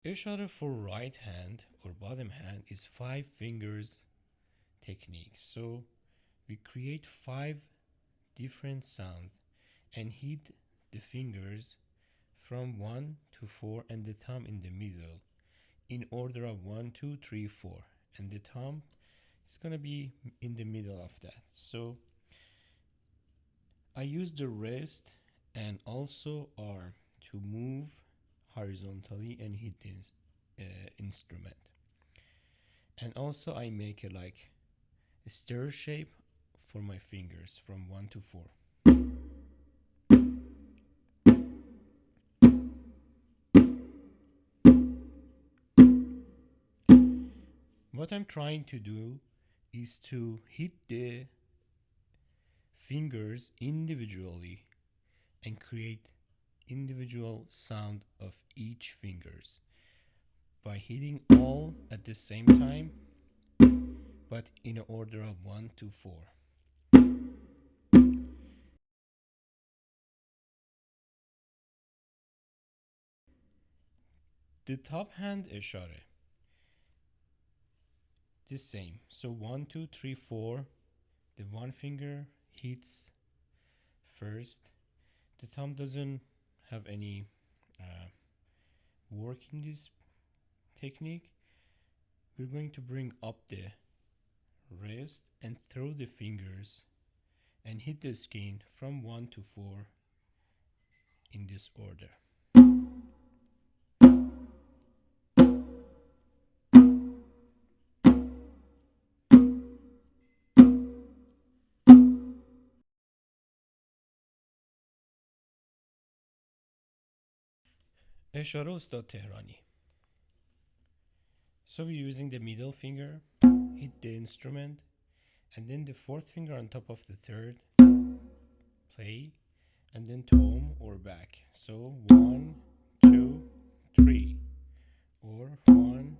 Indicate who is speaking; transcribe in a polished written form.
Speaker 1: Eshareh for right hand or bottom hand is 5 fingers technique. So we create 5 different sounds and hit the fingers from 1 to 4 and the thumb in the middle in order of 1, 2, 3, 4, and the thumb is gonna be in the middle of that. So I use the wrist and also arm to move horizontally and hit this instrument. And also I make a stir shape for my fingers from 1 to 4. What I'm trying to do is to hit the fingers individually and create individual sound of each fingers by hitting all at the same time, but in order of 1 to 4. The top hand eshareh, the same. So 1, 2, 3, 4. The one finger hits first. The thumb doesn't have any work in this technique. We're going to bring up the wrist and throw the fingers and hit the skin from 1 to 4 in this order. Eshareh Ostad Tehrani. So we're using the middle finger, hit the instrument, and then the fourth finger on top of the third, play, and then tom or back. So 1, 2, 3, or 1,